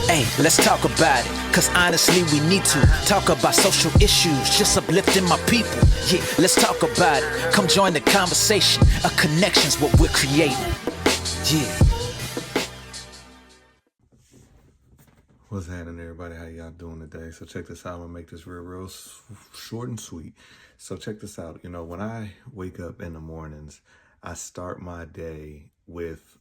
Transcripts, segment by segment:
Hey, let's talk about it, cause honestly we need to talk about social issues, just uplifting my people. Yeah, let's talk about it. Come join the conversation. A connection's what we're creating. Yeah. What's happening, everybody? How y'all doing today? So check this out. I'm gonna make this real short and sweet. So check this out. You know, when I wake up in the mornings, I start my day with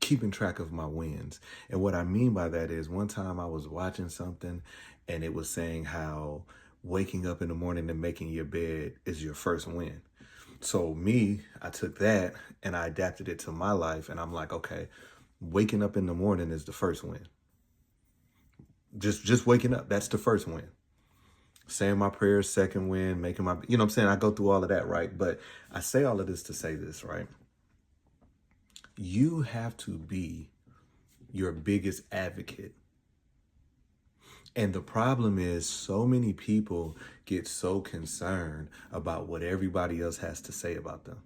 keeping track of my wins. And what I mean by that is, one time I was watching something and it was saying how waking up in the morning and making your bed is your first win. So I took that and I adapted it to my life, and I'm like, okay, waking up in the morning is the first win. Just waking up, that's the first win. Saying my prayers, second win. Making my, you know what I'm saying? I go through all of that, right? But I say all of this to say this, right? You have to be your biggest advocate. And the problem is, so many people get so concerned about what everybody else has to say about them.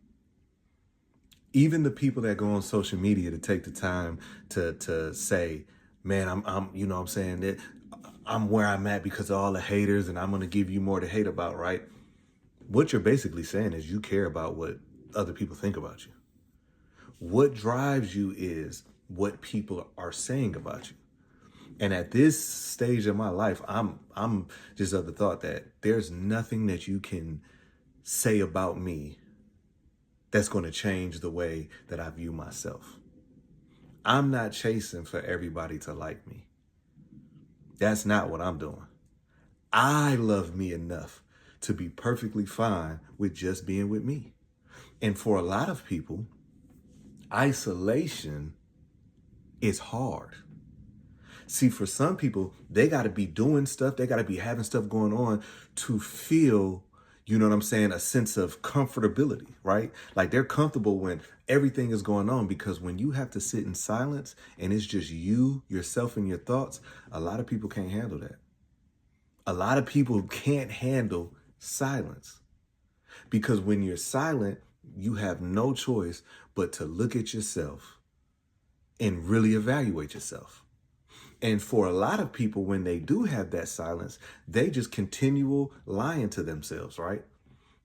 Even the people that go on social media to take the time to say, man, I'm you know what I'm saying, that I'm where I'm at because of all the haters and I'm going to give you more to hate about, right? What you're basically saying is you care about what other people think about you. What drives you is what people are saying about you. And at this stage of my life, I'm just of the thought that there's nothing that you can say about me that's going to change the way that I view myself. I'm not chasing for everybody to like me. That's not what I'm doing. I love me enough to be perfectly fine with just being with me. And for a lot of people, isolation is hard. See, for some people, they got to be doing stuff. They got to be having stuff going on to feel, you know what I'm saying, a sense of comfortability, right? Like they're comfortable when everything is going on, because when you have to sit in silence and it's just you, yourself, and your thoughts, a lot of people can't handle that. A lot of people can't handle silence, because when you're silent, you have no choice but to look at yourself and really evaluate yourself. And for a lot of people, when they do have that silence, they just continue lying to themselves, right?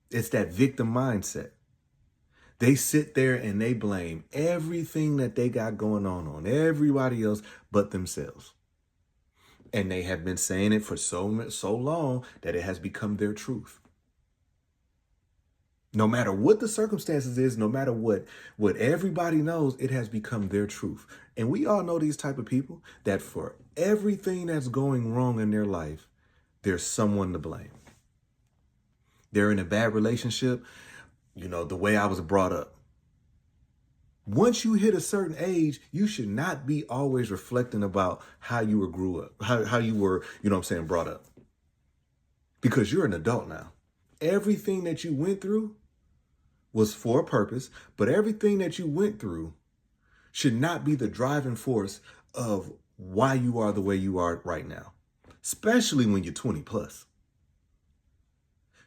It's that victim mindset. They sit there and they blame everything that they got going on everybody else but themselves. And they have been saying it for so long that it has become their truth. No matter what the circumstances is, no matter what everybody knows, it has become their truth. And we all know these type of people that for everything that's going wrong in their life, there's someone to blame. They're in a bad relationship, you know, the way I was brought up. Once you hit a certain age, you should not be always reflecting about how you were grew up, how you were, you know what I'm saying, brought up. Because you're an adult now. Everything that you went through was for a purpose, but everything that you went through should not be the driving force of why you are the way you are right now, especially when you're 20 plus.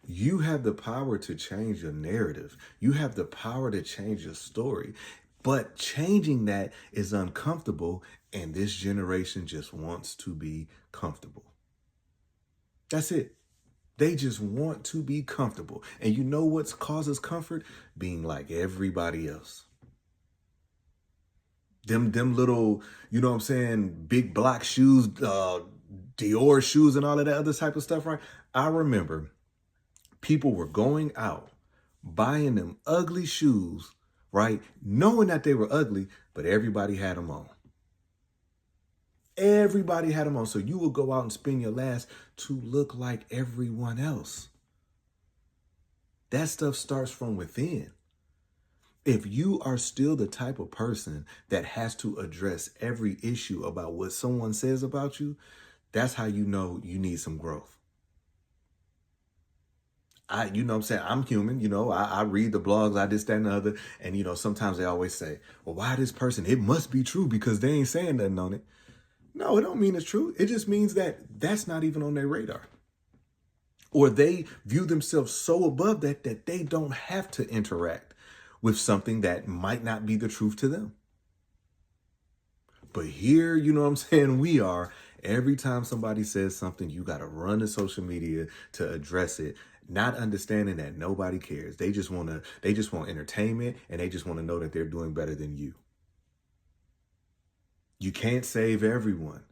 You have the power to change your narrative. You have the power to change your story, but changing that is uncomfortable, and this generation just wants to be comfortable. That's it. They just want to be comfortable. And you know what causes comfort? Being like everybody else. Them little, you know what I'm saying, big black shoes, Dior shoes and all of that other type of stuff, right? I remember people were going out, buying them ugly shoes, right? Knowing that they were ugly, but everybody had them on. Everybody had them on. So you will go out and spend your last to look like everyone else. That stuff starts from within. If you are still the type of person that has to address every issue about what someone says about you, that's how you know you need some growth. You know what I'm saying? I'm human, you know, I read the blogs, I this, that, and the other. And, you know, sometimes they always say, well, why this person? It must be true because they ain't saying nothing on it. No, it don't mean it's true. It just means that that's not even on their radar. Or they view themselves so above that they don't have to interact with something that might not be the truth to them. But here, you know what I'm saying, we are, every time somebody says something, you got to run to social media to address it, not understanding that nobody cares. They just want entertainment, and they just want to know that they're doing better than you. You can't save everyone.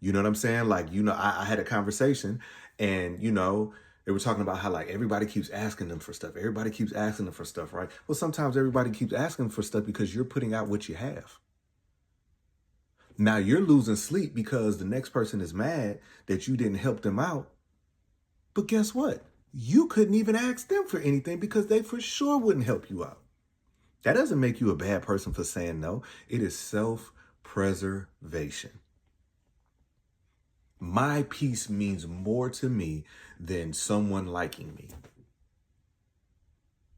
You know what I'm saying? Like, I had a conversation, and, they were talking about how, like, everybody keeps asking them for stuff. Everybody keeps asking them for stuff, right? Well, sometimes everybody keeps asking for stuff because you're putting out what you have. Now you're losing sleep because the next person is mad that you didn't help them out. But guess what? You couldn't even ask them for anything because they for sure wouldn't help you out. That doesn't make you a bad person for saying no. It is self-preservation. My peace means more to me than someone liking me.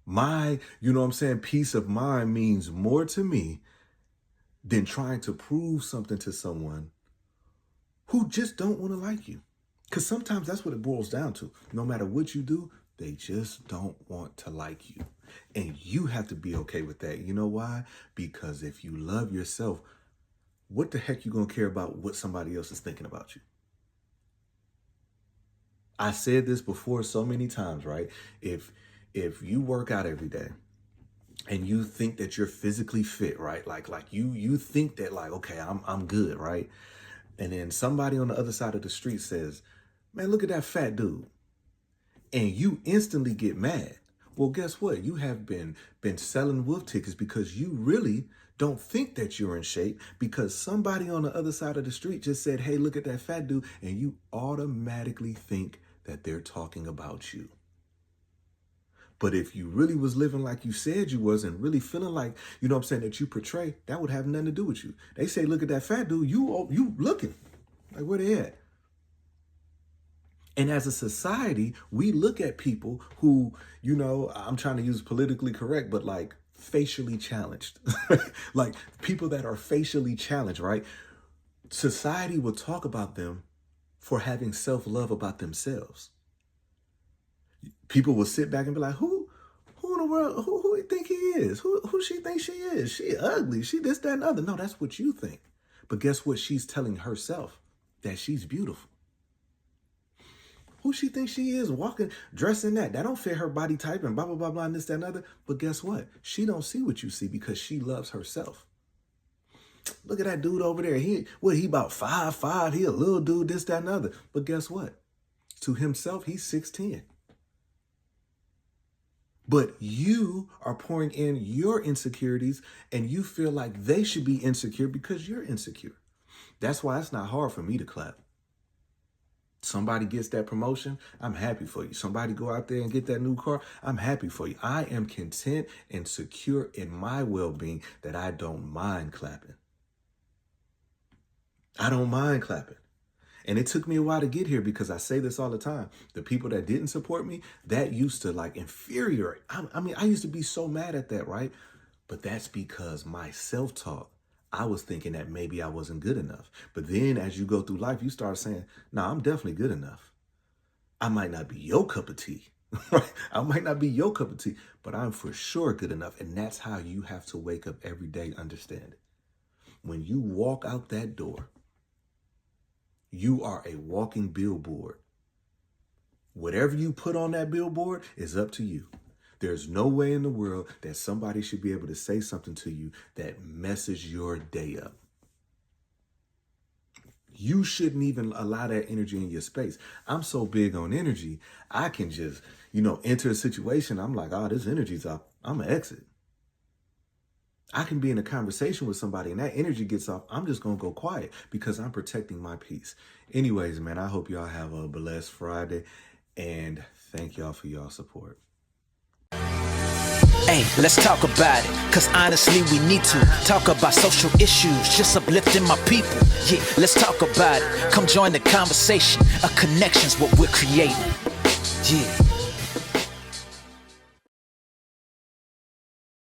My, peace of mind means more to me than trying to prove something to someone who just don't want to like you. Because sometimes that's what it boils down to. No matter what you do, they just don't want to like you. And you have to be okay with that. You know why? Because if you love yourself, what the heck you going to care about what somebody else is thinking about you? I said this before so many times, right? If you work out every day and you think that you're physically fit, right? Like you think that, like, okay, I'm good, right? And then somebody on the other side of the street says, man, look at that fat dude. And you instantly get mad. Well, guess what? You have been selling wolf tickets because you really don't think that you're in shape because somebody on the other side of the street just said, hey, look at that fat dude. And you automatically think that they're talking about you. But if you really was living like you said you was and really feeling like, that you portray, that would have nothing to do with you. They say, look at that fat dude, you looking. Like, where they at? And as a society, we look at people who, I'm trying to use politically correct, but like facially challenged. Like people that are facially challenged, right? Society will talk about them for having self-love about themselves. People will sit back and be like, who in the world, who you think he is? Who she thinks she is? She ugly, she this, that, and other. No, that's what you think. But guess what? She's telling herself that she's beautiful. Who she thinks she is, walking, dressing that don't fit her body type and blah, blah, blah, blah, and this, that, and other. But guess what? She don't see what you see because she loves herself. Look at that dude over there. He about 5'5", he a little dude, this, that, and other. But guess what? To himself, he's 6'10". But you are pouring in your insecurities and you feel like they should be insecure because you're insecure. That's why it's not hard for me to clap. Somebody gets that promotion, I'm happy for you. Somebody go out there and get that new car, I'm happy for you. I am content and secure in my well-being that I don't mind clapping. I don't mind clapping. And it took me a while to get here because I say this all the time. The people that didn't support me, that used to like infuriate. I used to be so mad at that, right? But that's because my self-talk, I was thinking that maybe I wasn't good enough. But then as you go through life, you start saying, nah, I'm definitely good enough. I might not be your cup of tea, right? I might not be your cup of tea, but I'm for sure good enough. And that's how you have to wake up every day, understand it. When you walk out that door, you are a walking billboard. Whatever you put on that billboard is up to you. There's no way in the world that somebody should be able to say something to you that messes your day up. You shouldn't even allow that energy in your space. I'm so big on energy, I can just, enter a situation. I'm like, oh, this energy's off. I'm going to exit. I can be in a conversation with somebody and that energy gets off. I'm just going to go quiet because I'm protecting my peace. Anyways, man, I hope y'all have a blessed Friday and thank y'all for y'all support. Hey, let's talk about it, cause honestly we need to talk about social issues, just uplifting my people. Yeah, let's talk about it. Come join the conversation. A connection's what we're creating. Yeah.